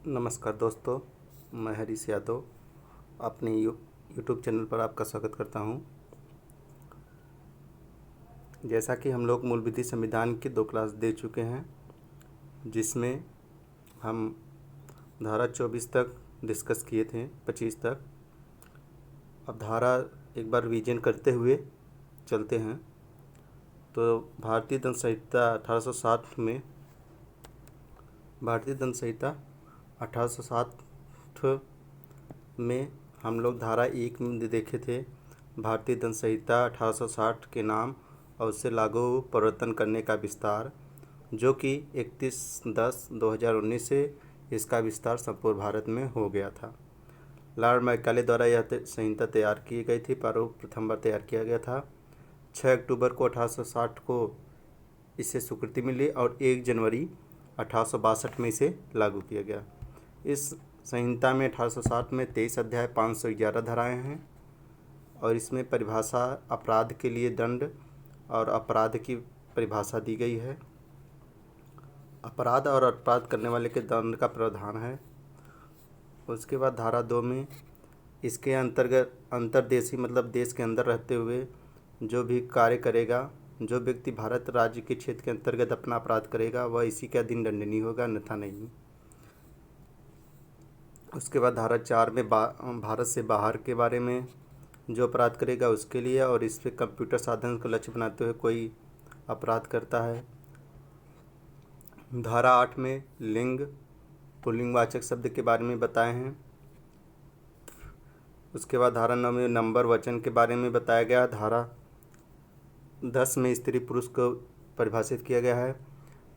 नमस्कार दोस्तों, मैं हरीश यादव अपने यूट्यूब चैनल पर आपका स्वागत करता हूं। जैसा कि हम लोग मूल विधि संविधान की 2 क्लास दे चुके हैं, जिसमें हम धारा 24 तक डिस्कस किए थे, 25 तक। अब धारा एक बार रिवीजन करते हुए चलते हैं। तो भारतीय दंड संहिता 1860 में हम लोग धारा 1 में देखे थे, भारतीय दंड संहिता 1860 के नाम और उससे लागू परिवर्तन करने का विस्तार, जो कि 31/10/2019 से इसका विस्तार संपूर्ण भारत में हो गया था। लॉर्ड मैकाले द्वारा यह संहिता तैयार की गई थी, प्रथम बार तैयार किया गया था। 6 अक्टूबर को 1860 को इसे स्वीकृति मिली और 1 जनवरी 1862 में इसे लागू किया गया। इस संहिता में 1860 में 23 अध्याय 511 धाराएँ हैं और इसमें परिभाषा, अपराध के लिए दंड और अपराध की परिभाषा दी गई है। अपराध और अपराध करने वाले के दंड का प्रावधान है। उसके बाद धारा 2 में इसके अंतर्गत अंतर्देशीय मतलब देश के अंदर रहते हुए जो भी कार्य करेगा, जो व्यक्ति भारत राज्य के क्षेत्र के अंतर्गत अपना अपराध करेगा, वह इसी का दिन दंडनीय होगा, अन्यथा नहीं। उसके बाद धारा 4 में भारत से बाहर के बारे में जो अपराध करेगा उसके लिए, और इस पर कंप्यूटर साधन को लक्ष्य बनाते हुए कोई अपराध करता है। धारा 8 में लिंग, पुल्लिंगवाचक शब्द के बारे में बताए हैं। उसके बाद धारा 9 में नंबर, वचन के बारे में बताया गया। धारा 10 में स्त्री पुरुष को परिभाषित किया गया है।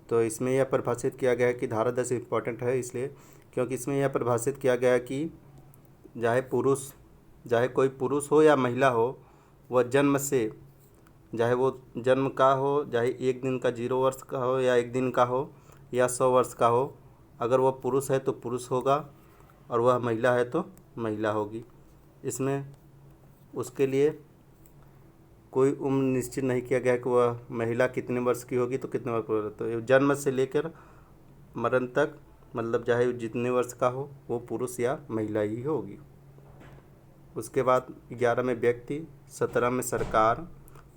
तो इसमें यह परिभाषित किया गया है कि धारा 10 इम्पॉर्टेंट है इसलिए क्योंकि इसमें यह परिभाषित किया गया है कि चाहे कोई पुरुष हो या महिला हो, वह जन्म से, चाहे वो जन्म का हो, चाहे 1 दिन का 0 वर्ष का हो या 1 दिन का हो या 100 वर्ष का हो, अगर वह पुरुष है तो पुरुष होगा और वह महिला है तो महिला होगी। इसमें उसके लिए कोई उम्र निश्चित नहीं किया गया कि वह महिला कितने वर्ष की होगी तो कितने वर्ष का, तो जन्म से लेकर मरण तक, मतलब चाहे जितने वर्ष का हो वो पुरुष या महिला ही होगी। उसके बाद 11 में व्यक्ति, 17 में सरकार,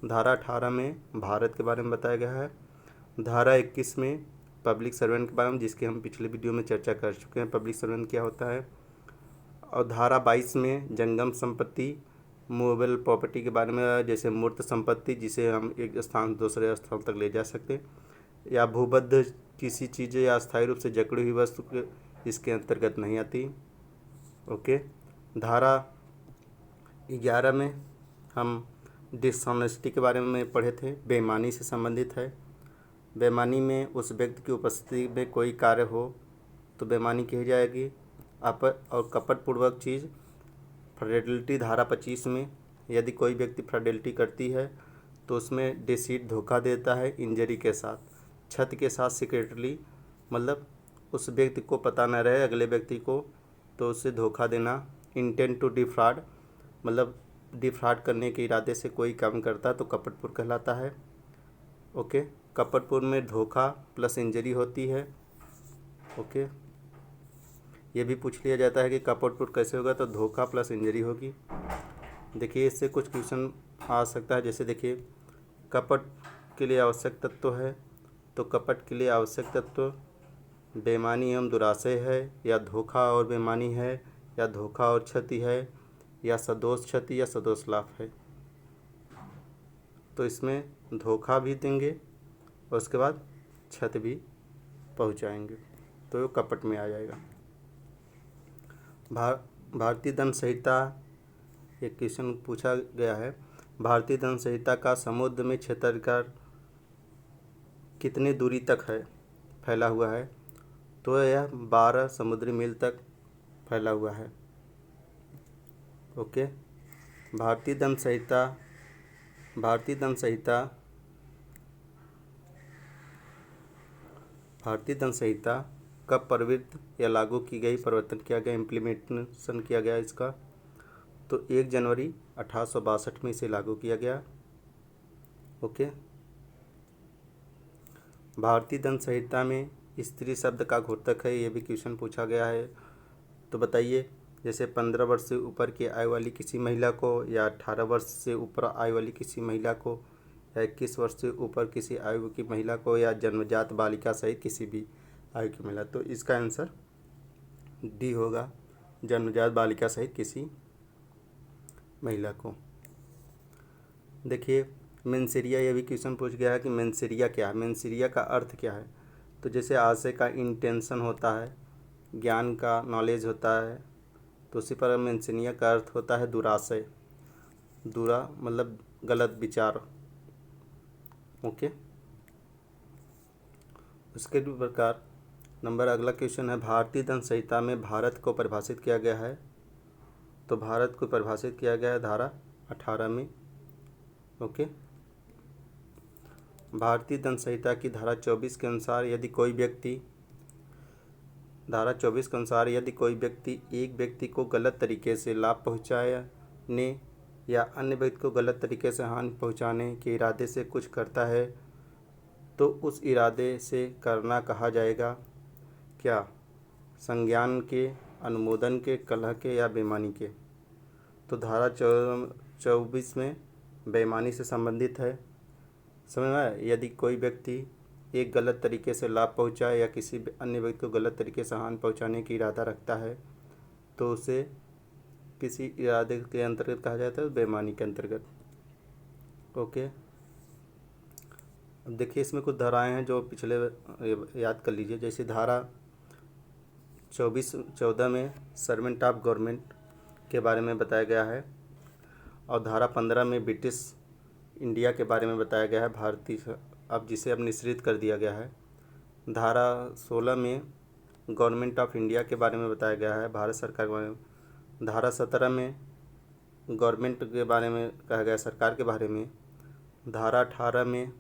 धारा 18 में भारत के बारे में बताया गया है। धारा 21 में पब्लिक सर्वेंट के बारे में, जिसकी हम पिछले वीडियो में चर्चा कर चुके हैं, पब्लिक सर्वेंट क्या होता है। और धारा 22 में जंगम संपत्ति, मूवेबल प्रॉपर्टी के बारे में, जैसे मूर्त संपत्ति जिसे हम एक स्थान से दूसरे स्थान तक ले जा सकते, या भूबद्ध किसी चीज़ या अस्थायी रूप से जकड़ी हुई वस्तु इसके अंतर्गत नहीं आती। ओके। धारा 11 में हम डिसऑनेस्टी के बारे में पढ़े थे, बेईमानी से संबंधित है। बेईमानी में उस व्यक्ति की उपस्थिति में कोई कार्य हो तो बेईमानी की जाएगी। और कपटपूर्वक चीज़, फ्रॉडलिटी धारा 25 में यदि कोई व्यक्ति फ्रॉडलिटी करती है तो उसमें डिसीट, धोखा देता है इंजरी के साथ, क्षति के साथ, सीक्रेटली, मतलब उस व्यक्ति को पता न रहे अगले व्यक्ति को, तो उससे धोखा देना। इंटेंट टू डिफ्रॉड, मतलब डिफ्रॉड करने के इरादे से कोई काम करता है तो कपटपूर्ण कहलाता है। ओके। कपटपूर्ण में धोखा प्लस इंजरी होती है। ओके। ये भी पूछ लिया जाता है कि कपटपूर्ण कैसे होगा, तो धोखा प्लस इंजरी होगी। देखिए इससे कुछ क्वेश्चन आ सकता है, जैसे देखिए कपट के लिए आवश्यक तत्व है, तो कपट के लिए आवश्यक तत्व बेईमानी एवं दुराशय है, या धोखा और बेईमानी है, या धोखा और क्षति है, या सदोष क्षति या सदोष लाभ है। तो इसमें धोखा भी देंगे और उसके बाद क्षति भी पहुंचाएंगे, तो कपट में आ जाएगा। भारतीय दंड संहिता, एक क्वेश्चन पूछा गया है, भारतीय दंड संहिता का समुद्र में क्षेत्राधिकार कितनी दूरी तक है फैला हुआ है, तो यह 12 समुद्री मील तक फैला हुआ है। ओके। भारतीय दंड संहिता कब प्रवृत्त या लागू की गई, परिवर्तन किया गया, इम्प्लीमेंटेशन किया गया इसका, तो 1 जनवरी 1862 में इसे लागू किया गया। ओके। भारतीय दंड संहिता में स्त्री शब्द का घोतक है, ये भी क्वेश्चन पूछा गया है। तो बताइए, जैसे 15 वर्ष से ऊपर की आयु वाली किसी महिला को, या 18 वर्ष से ऊपर आयु वाली किसी महिला को, या 21 वर्ष से ऊपर किसी आयु की महिला को, या जन्मजात बालिका सहित किसी भी आयु की महिला। तो इसका आंसर डी होगा, जन्मजात बालिका सहित किसी महिला को। देखिए मेंसेरिया, ये भी क्वेश्चन पूछ गया है कि मेंसेरिया क्या है, मेंसेरिया का अर्थ क्या है। तो जैसे आशय का इंटेंशन होता है, ज्ञान का नॉलेज होता है, तो उसी पर मेंसेरिया का अर्थ होता है दुराशय, दुरा मतलब गलत विचार। ओके, उसके प्रकार नंबर अगला क्वेश्चन है, भारतीय दंड संहिता में भारत को परिभाषित किया गया है। तो भारत को परिभाषित किया गया है धारा 18 में। ओके, भारतीय दंड संहिता की धारा 24 के अनुसार यदि कोई व्यक्ति एक व्यक्ति को गलत तरीके से लाभ पहुंचाने या अन्य व्यक्ति को गलत तरीके से हानि पहुंचाने के इरादे से कुछ करता है, तो उस इरादे से करना कहा जाएगा क्या, संज्ञान के, अनुमोदन के, कलह के, या बेईमानी के। तो धारा 24 में बेईमानी से संबंधित है। समझ में आया? यदि कोई व्यक्ति एक गलत तरीके से लाभ पहुंचाए या किसी अन्य व्यक्ति को गलत तरीके से हानि पहुंचाने की इरादा रखता है, तो उसे किसी इरादे के अंतर्गत कहा जाता है, बेईमानी के अंतर्गत। ओके, अब देखिए इसमें कुछ धाराएं हैं जो पिछले याद कर लीजिए। जैसे धारा 14 में सर्वेंट ऑफ गवर्नमेंट के बारे में बताया गया है, और धारा 15 में ब्रिटिश इंडिया के बारे में बताया गया है, भारतीय, अब जिसे अब निश्चित कर दिया गया है। धारा 16 में गवर्नमेंट ऑफ इंडिया के बारे में बताया गया है, भारत सरकार के बारे में। धारा 17 में गवर्नमेंट के बारे में कहा गया, सरकार के बारे में। धारा 18 में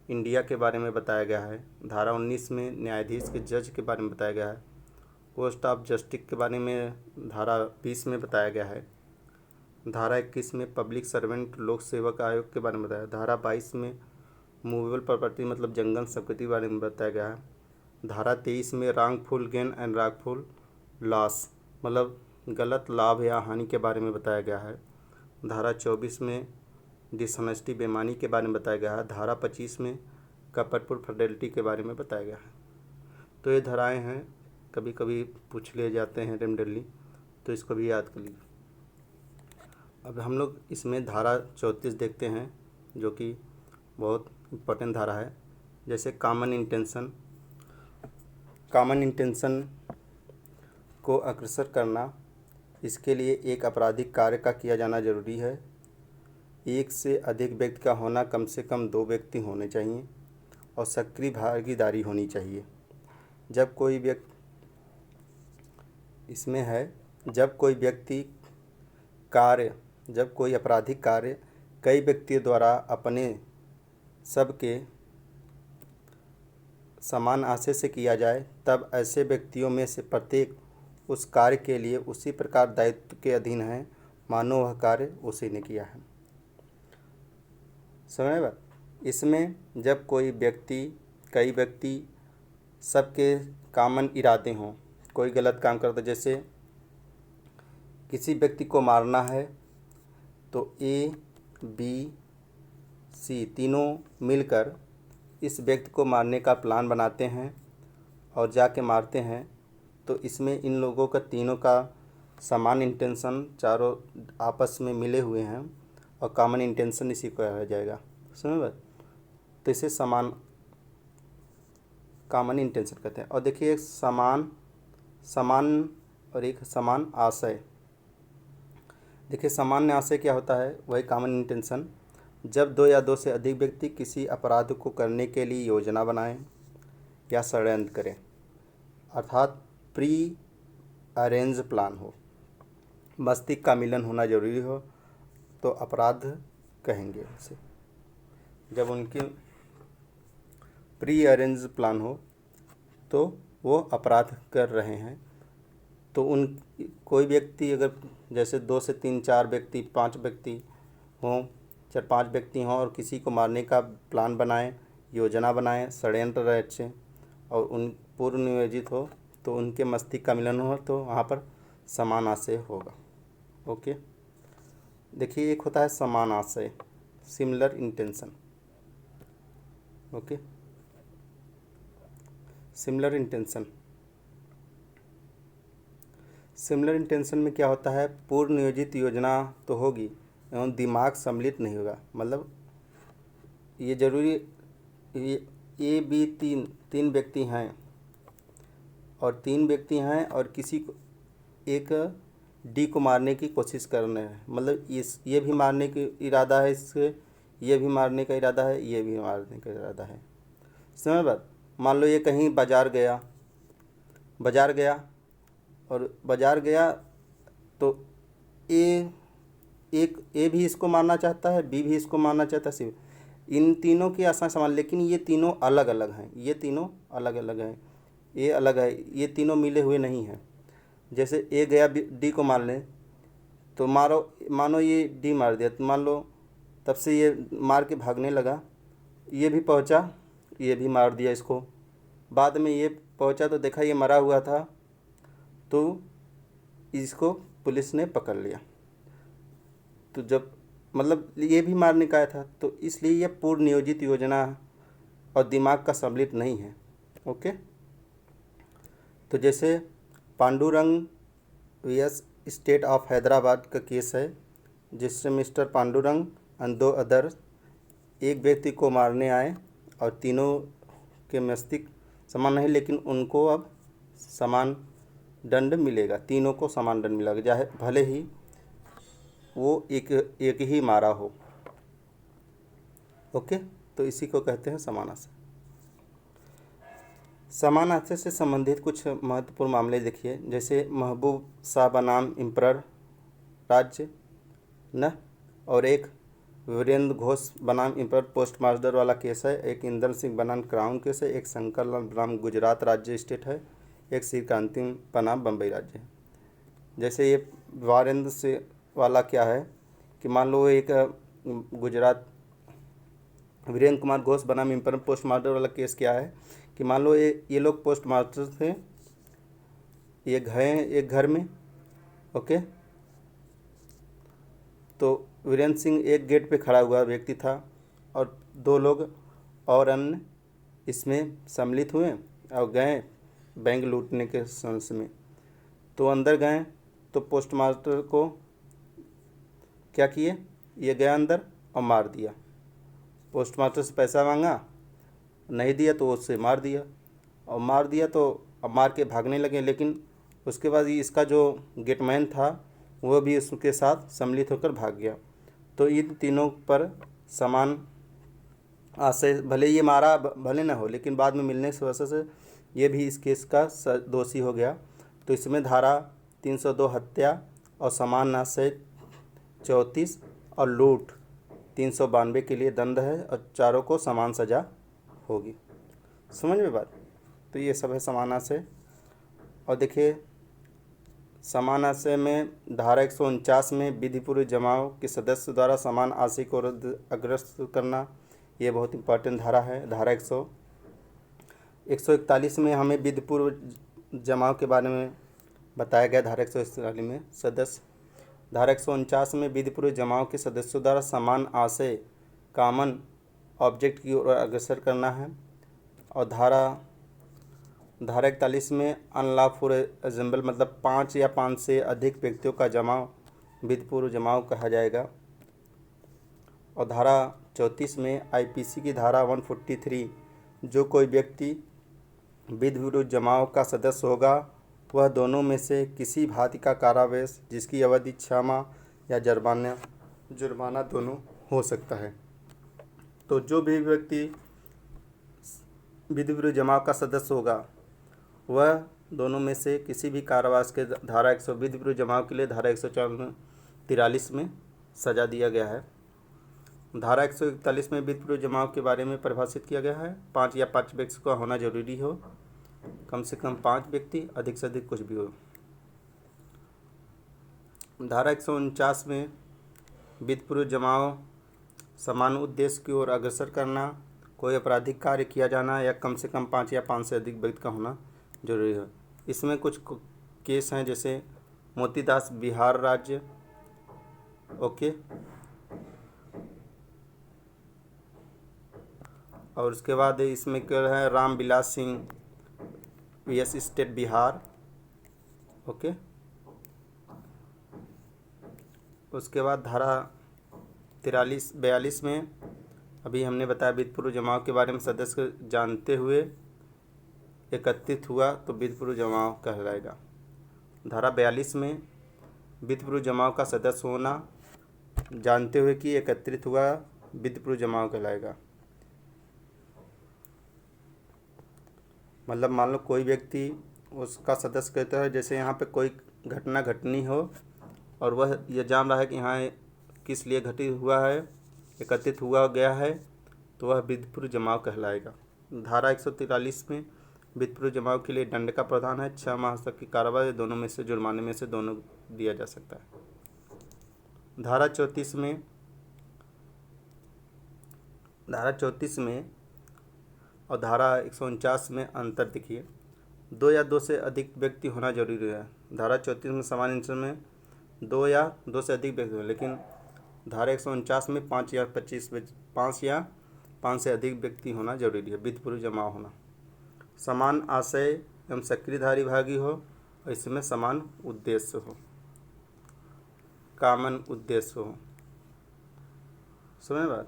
इंडिया के बारे में बताया गया है। धारा 19 में न्यायाधीश के, जज के बारे में बताया गया है। पोस्ट ऑफ जस्टिस के बारे में धारा 20 में बताया गया है। धारा 21 में पब्लिक सर्वेंट, लोक सेवक आयोग के बारे में बताया। धारा 22 में मूवेबल प्रॉपर्टी मतलब जंगल संपत्ति के बारे में बताया गया है। धारा 23 में wrongful gain and wrongful loss मतलब गलत लाभ या हानि के बारे में बताया गया है। धारा 24 में डिसऑनेस्टी, बेईमानी के बारे में बताया गया है। धारा 25 में कपटपूर्ण फिडेलिटी के बारे में बताया गया है। तो ये धाराएं हैं, कभी कभी पूछ लिए जाते हैं रेमडली, तो इसको भी याद कर लीजिए। अब हम लोग इसमें धारा 34 देखते हैं, जो कि बहुत इम्पोर्टेंट धारा है। जैसे कॉमन इंटेंशन को अग्रसर करना, इसके लिए एक आपराधिक कार्य का किया जाना जरूरी है। एक से अधिक व्यक्ति का होना, कम से कम 2 व्यक्ति होने चाहिए, और सक्रिय भागीदारी होनी चाहिए। जब कोई व्यक्ति इसमें है, जब कोई आपराधिक कार्य कई व्यक्तियों द्वारा अपने सबके समान आशय से किया जाए, तब ऐसे व्यक्तियों में से प्रत्येक उस कार्य के लिए उसी प्रकार दायित्व के अधीन है, मानो वह कार्य उसी ने किया है। समझ में बात? इसमें जब कई व्यक्ति सबके कॉमन इरादे हों, कोई गलत काम करता, जैसे किसी व्यक्ति को मारना है, तो ए, बी, सी तीनों मिलकर इस व्यक्ति को मारने का प्लान बनाते हैं और जाके मारते हैं, तो इसमें इन लोगों का, तीनों का समान इंटेंशन, चारों आपस में मिले हुए हैं, और कॉमन इंटेंशन इसी को कहा जाएगा। समझ बात? तो इसे कॉमन इंटेंशन कहते हैं। और देखिए एक समान और एक समान आशय। देखिए सामान्य आशय क्या होता है, वही कॉमन इंटेंशन। जब 2 या 2 से अधिक व्यक्ति किसी अपराध को करने के लिए योजना बनाएं या षड्यंत्र करें, अर्थात प्री अरेंज प्लान हो, मस्तिष्क का मिलन होना जरूरी हो, तो अपराध कहेंगे उसे। जब उनकी प्री अरेंज प्लान हो तो वो अपराध कर रहे हैं। तो कोई व्यक्ति अगर जैसे 2 से 3, 4 व्यक्ति, 5 व्यक्ति हों, 4-5 व्यक्ति हों और किसी को मारने का प्लान बनाएं, योजना बनाएं, षड्यंत्र रचे, और उन पूर्व नियोजित हो तो उनके मस्तिष्क का मिलन हो तो वहाँ पर समान आशय होगा। ओके, देखिए एक होता है समान आशय, similar intention. Okay, similar intention, similar intention में क्या होता है, पूर्व नियोजित योजना तो होगी एवं दिमाग सम्मिलित नहीं होगा। मतलब ये जरूरी, ये बी तीन तीन व्यक्ति हैं और तीन व्यक्ति हैं और किसी को एक डी को मारने की कोशिश कर रहे हैं। मतलब इस ये भी मारने की इरादा है, इससे ये भी मारने का इरादा है, ये भी मारने का इरादा है। समझ बात। मान लो ये कहीं बाजार गया, बाजार गया और बाजार गया तो ए एक ए भी इसको मारना चाहता है, बी भी इसको मारना चाहता है, सी। इन तीनों की आसान समान, लेकिन ये तीनों अलग अलग हैं, ये तीनों अलग अलग हैं, ये अलग है, ये तीनों मिले हुए नहीं हैं। जैसे ए गया डी को मारने तो मानो ये डी मार दिया तो मान लो तब से ये मार के भागने लगा, ये भी पहुंचा, ये भी मार दिया इसको। बाद में ये पहुंचा तो देखा ये मरा हुआ था तो इसको पुलिस ने पकड़ लिया। तो जब मतलब ये भी मारने का आया था तो इसलिए यह पूर्व नियोजित योजना और दिमाग का सम्मिलित नहीं है। ओके, तो जैसे Pandurang VS state of Hyderabad का केस है, जिससे मिस्टर पांडुरंग एंड दो अदर एक व्यक्ति को मारने आए और तीनों के मस्तिष्क समान नहीं, लेकिन उनको अब समान दंड मिलेगा, तीनों को समान दंड मिलेगा, चाहे भले ही वो एक ही मारा हो। ओके, तो इसी को कहते हैं समान आशय। समान आशय से संबंधित कुछ महत्वपूर्ण मामले देखिए, जैसे महबूब शाह बनाम इम्परर राज्य न, और एक वीरेंद्र घोष बनाम इम्परर पोस्ट मास्टर वाला केस है, एक इंदर सिंह बनाम क्राउन केस है, एक शंकर लाल बनाम गुजरात राज्य स्टेट है, एक श्रीकांति बनाम बम्बई राज्य है। जैसे ये वीरेंद्र से वाला क्या है कि मान लो एक गुजरात वीरेंद्र कुमार घोष बनाम इम्परर पोस्ट मास्टर वाला केस क्या है कि मान लो ये लोग पोस्ट मास्टर थे, ये गए एक घर में। ओके, तो वीरेंद्र सिंह एक गेट पे खड़ा हुआ व्यक्ति था और दो लोग और अन्य इसमें सम्मिलित हुए और गए बैंक लूटने के संस में। तो अंदर गए तो पोस्ट मास्टर को क्या किए, ये गया अंदर और मार दिया। पोस्ट मास्टर से पैसा मांगा, नहीं दिया तो उससे मार दिया, और मार दिया तो अब मार के भागने लगे, लेकिन उसके बाद इसका जो गेटमैन था वह भी उसके साथ सम्मिलित होकर भाग गया। तो इन तीनों पर समान आशय, भले ये मारा भले ना हो, लेकिन बाद में मिलने की वजह से ये भी इस केस का दोषी हो गया। तो इसमें धारा 302 हत्या और समान आशय 34 और लूट 392 के लिए दंड है और चारों को समान सजा होगी। समझ में बात। तो ये सब है समान आशय। और देखिए समान आशय में धारा 149 में विधिपूर्व जमाव के सदस्य द्वारा समान आशय को अग्रस्त करना, ये बहुत इंपॉर्टेंट धारा है। धारा 141 में हमें विधिपूर्व जमाव के बारे में बताया गया। धारा 141 में सदस्य, धारा 149 में विधिपूर्व जमाव के सदस्यों द्वारा समान आशय कॉमन ऑब्जेक्ट की ओर अग्रसर करना है। और धारा 41 में अनलॉफुल असेंबल, मतलब 5 या 5 से अधिक व्यक्तियों का जमाव विधिपूर्व जमाव कहा जाएगा। और धारा 34 में आईपीसी की धारा 143, जो कोई व्यक्ति विधिपूर्व जमाव का सदस्य होगा वह दोनों में से किसी भांति का कारावास जिसकी अवधि 6 माह या जुर्माना दोनों हो सकता है। तो जो भी व्यक्ति विधिपूर्व जमाव का सदस्य होगा वह दोनों में से किसी भी कारावास के धारा 100 विधिपूर्व जमाव के लिए धारा 143 में सजा दिया गया है। धारा 141 में विधिपूर्व जमाव के बारे में परिभाषित किया गया है, 5 या 5 व्यक्ति का होना जरूरी हो, कम से कम 5 व्यक्ति, अधिक से अधिक कुछ भी हो। धारा 149 में विधिपूर्व जमाव समान उद्देश्य की ओर अग्रसर करना कोई आपराधिक कार्य किया जाना या कम से कम 5 या 5 से अधिक व्यक्ति का होना जरूरी है। इसमें कुछ केस हैं, जैसे मोतीदास बिहार राज्य, ओके, और उसके बाद इसमें क्या है, Ramvilas Singh PS state Bihar, okay. उसके बाद धारा 43-42 में अभी हमने बताया वित्तपूर्व जमाव के बारे में, सदस्य जानते हुए एकत्रित हुआ तो वित्तपूर्व जमाव कहलाएगा। धारा 42 में वित्तपूर्व जमाव का सदस्य होना जानते हुए कि एकत्रित हुआ वित्तपूर्व जमाव कहलाएगा। मतलब मान लो कोई व्यक्ति उसका सदस्य कहता है, जैसे यहाँ पे कोई घटना घटनी हो और वह यह जान रहा है कि यहाँ किस लिए घटित हुआ है, एकत्रित हुआ गया है, तो वह वित्तपूर्व जमाव कहलाएगा। धारा 143 में वित्तपूर्व जमाव के लिए दंड का प्रावधान है, 6 माह तक की कारावास, दोनों में से जुर्माने में से दोनों दिया जा सकता है। धारा 34 में और धारा 149 में अंतर देखिए। 2 या 2 से अधिक व्यक्ति होना जरूरी है। धारा 34 में सामान्य नियंत्रण में 2 या 2 से अधिक व्यक्ति हो, लेकिन धारा 149 में 5 या 5 से अधिक व्यक्ति होना जरूरी है वित्तपूर्व जमाव होना। समान आशय एवं सक्रियधारी भागी हो और इसमें समान उद्देश्य हो, कॉमन उद्देश्य हो। समझ बात।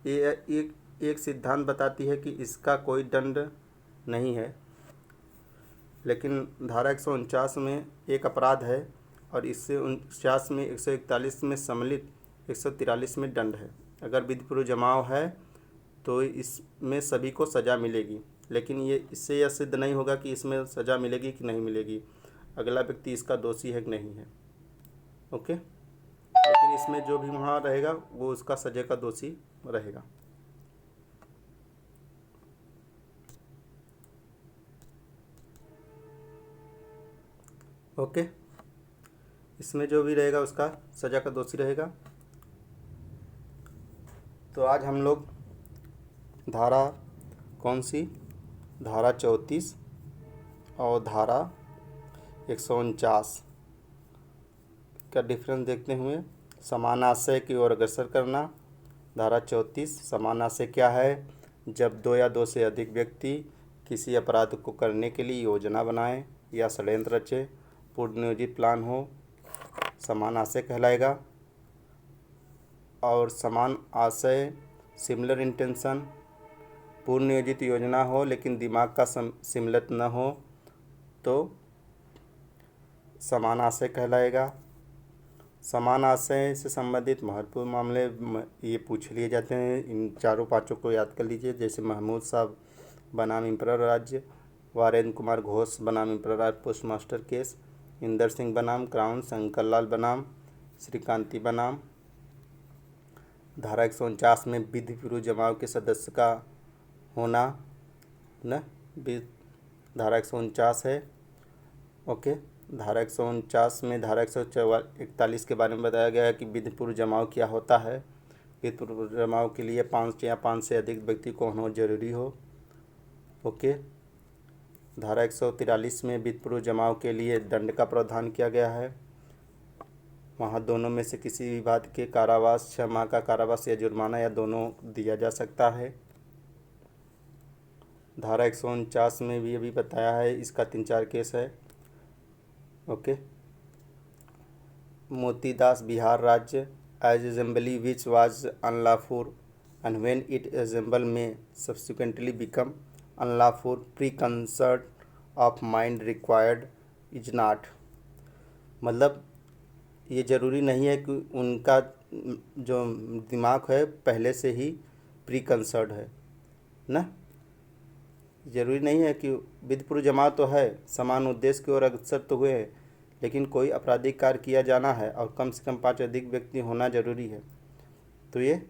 ये एक सिद्धांत बताती है कि इसका कोई दंड नहीं है, लेकिन धारा 149 में एक अपराध है और इससे 49 में 141 में सम्मिलित 143 में दंड है। अगर वित्तपूर्व जमाव है तो इसमें सभी को सज़ा मिलेगी, लेकिन ये इससे यह सिद्ध नहीं होगा कि इसमें सज़ा मिलेगी कि नहीं मिलेगी, अगला व्यक्ति इसका दोषी है कि नहीं है, ओके। लेकिन इसमें जो भी वहाँ रहेगा वो उसका सज़ा का दोषी रहेगा। ओके, इसमें जो भी रहेगा उसका सज़ा का दोषी रहेगा। तो आज हम लोग धारा कौन सी, धारा 34 और धारा 149 का डिफरेंस देखते हुए समान आशय की ओर अग्रसर करना। धारा 34 समान आशय क्या है, जब 2 या 2 से अधिक व्यक्ति किसी अपराध को करने के लिए योजना बनाएं या षड्यंत्र रचे, पूर्व नियोजित प्लान हो, समान आशय कहलाएगा। और समान आशय सिमिलर इंटेंशन, पूर्व नियोजित योजना हो लेकिन दिमाग का सिमिलर न हो तो समान आशय कहलाएगा। समान आशय से संबंधित महत्वपूर्ण मामले ये पूछ लिए जाते हैं, इन 4-5 को याद कर लीजिए। जैसे महमूद साहब बनाम इंपरर राज्य, वारेंद्र कुमार घोष बनाम इंपरर राज्य पोस्टमास्टर केस, इंदर सिंह बनाम क्राउन, शंकर लाल बनाम श्रीकांती बनाम। धारा 149 में वित्तपूर्व जमाव के सदस्य का होना न, धारा 149 है, ओके। धारा 149 में धारा 141 के बारे में बताया गया है कि वित्तपूर्व जमाव क्या होता है। वित्तपूर्व जमाव के लिए 5 या 5 से अधिक व्यक्ति को होना जरूरी हो, ओके। धारा 143 में वित्तपूर्व जमाव के लिए दंड का प्रावधान किया गया है, वहाँ दोनों में से किसी भी बात के कारावास, 6 माह का कारावास या जुर्माना या दोनों दिया जा सकता है। धारा 149 में भी अभी बताया है, इसका 3-4 केस है, ओके। मोतीदास बिहार राज्य, as assembly which was unlawful and when it assemble में subsequently become unlawful, pre concert of mind required is not. मतलब ये ज़रूरी नहीं है कि उनका जो दिमाग है पहले से ही प्री कंसर्ट है ना, ज़रूरी नहीं है कि वित्तपूर्व जमाव तो है, समान उद्देश्य की ओर अग्रसर तो हुए हैं, लेकिन कोई आपराधिक कार्य किया जाना है और कम से कम 5 अधिक व्यक्ति होना जरूरी है, तो ये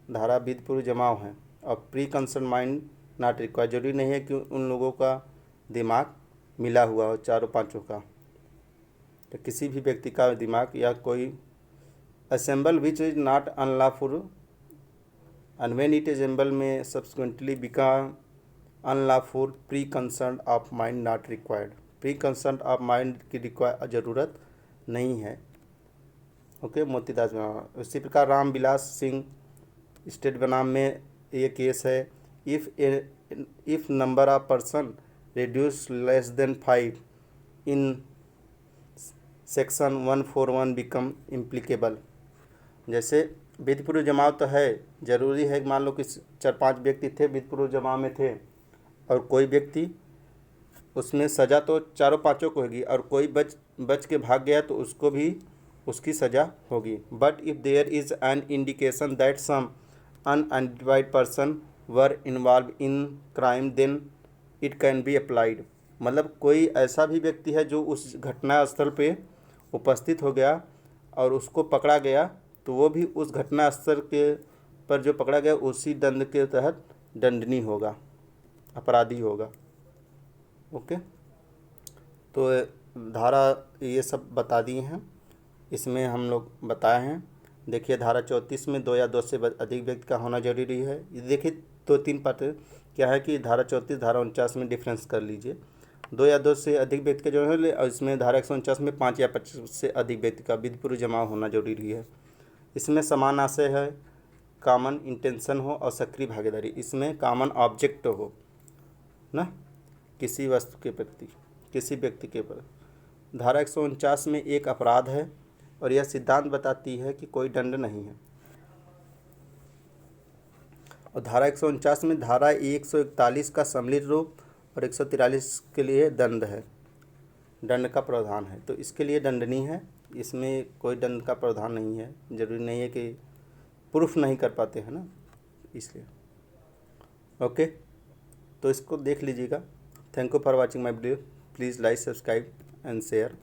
धारा वित्तपूर्व जमाव है। और pre concert mind not required, जरूरी नहीं है कि उन लोगों का दिमाग मिला हुआ हो, 4-5 का, तो किसी भी व्यक्ति का दिमाग या कोई assemble which is not unlawful and when it is assemble में subsequently become unlawful, pre concern of mind not required. Pre concern of mind की ज़रूरत नहीं है। ओके, मोतीदास बनाम। इसी प्रकार रामविलास सिंह स्टेट बनाम में ये केस है, if number of person reduce less than 5 in section 141 become inapplicable. जैसे विधिपूर्व जमाव तो है, ज़रूरी है कि मान लो कि 4-5 व्यक्ति थे, विधिपूर्व जमाव में थे, और कोई व्यक्ति, उसमें सज़ा तो चारों पांचों को होगी, और कोई बच के भाग गया तो उसको भी उसकी सज़ा होगी। But if there is an indication that some unidentified person were involved in crime then it can be applied. मतलब कोई ऐसा भी व्यक्ति है जो उस घटना स्थल पे उपस्थित हो गया और उसको पकड़ा गया, तो वो भी उस घटना स्थल के पर जो पकड़ा गया उसी दंड के तहत दंडनीय होगा, अपराधी होगा। ओके, तो धारा ये सब बता दिए हैं, इसमें हम लोग बताए हैं। देखिए धारा 34 में 2 या 2 से अधिक व्यक्ति का होना जरूरी है। ये देखिए 2-3 पार्ट क्या है कि धारा 34 धारा 49 में डिफरेंस कर लीजिए। 2 या 2 से अधिक व्यक्ति का जो है, और इसमें धारा 149 में 5 या 25 से अधिक व्यक्ति का विधिपूर्व जमाव होना जरूरी है। इसमें समान आशय है, कॉमन इंटेंशन हो और सक्रिय भागीदारी। इसमें कॉमन ऑब्जेक्ट हो ना, किसी वस्तु के प्रति, किसी व्यक्ति के प्रति। धारा 149 में एक अपराध है और यह सिद्धांत बताती है कि कोई दंड नहीं है। और धारा 149 में धारा 141 का सम्मिलित रूप और 143 के लिए दंड है, दंड का प्रावधान है, तो इसके लिए दंडनीय है। इसमें कोई दंड का प्रावधान नहीं है, जरूरी नहीं है कि प्रूफ नहीं कर पाते हैं ना, इसलिए। ओके, तो इसको देख लीजिएगा। Thank you for watching my video. Please like, subscribe and share.